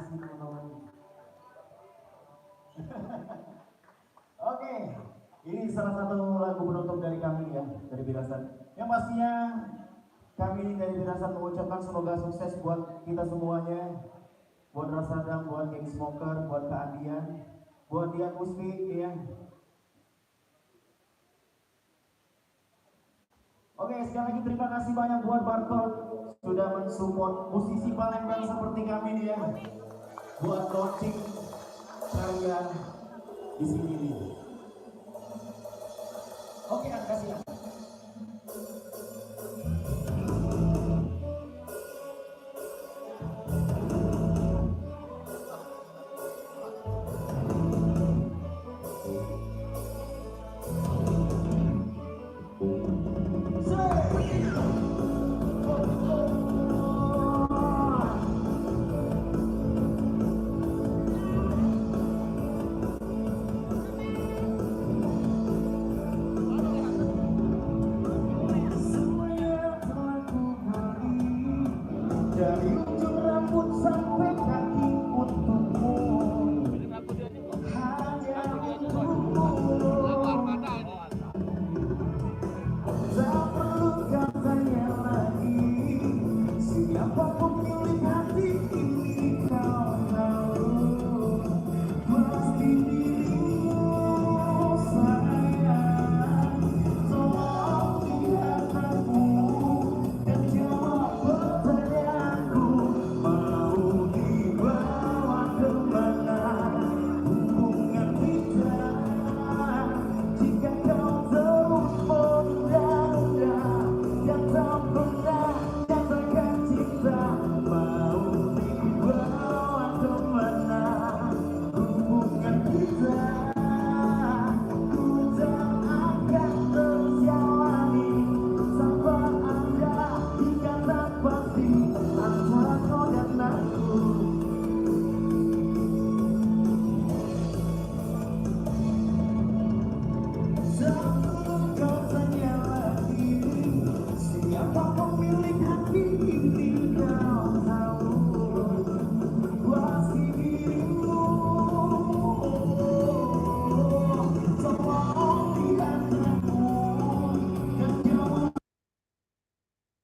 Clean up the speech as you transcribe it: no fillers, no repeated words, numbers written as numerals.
kasih teman-teman. Oke, ini salah satu lagu penutup dari kami ya, dari Firasat. Yang pastinya kami dari Firasat mengucapkan semoga sukses buat kita semuanya, buat Rasadam, buat King Smoker, buat Kak Adian, buat Dian Musti ya. Oke, sekali lagi terima kasih banyak buat Barcode sudah mensupport musisi Palembang seperti kami nih ya, buat launching kalian di sini nih. Oke, kasih ya.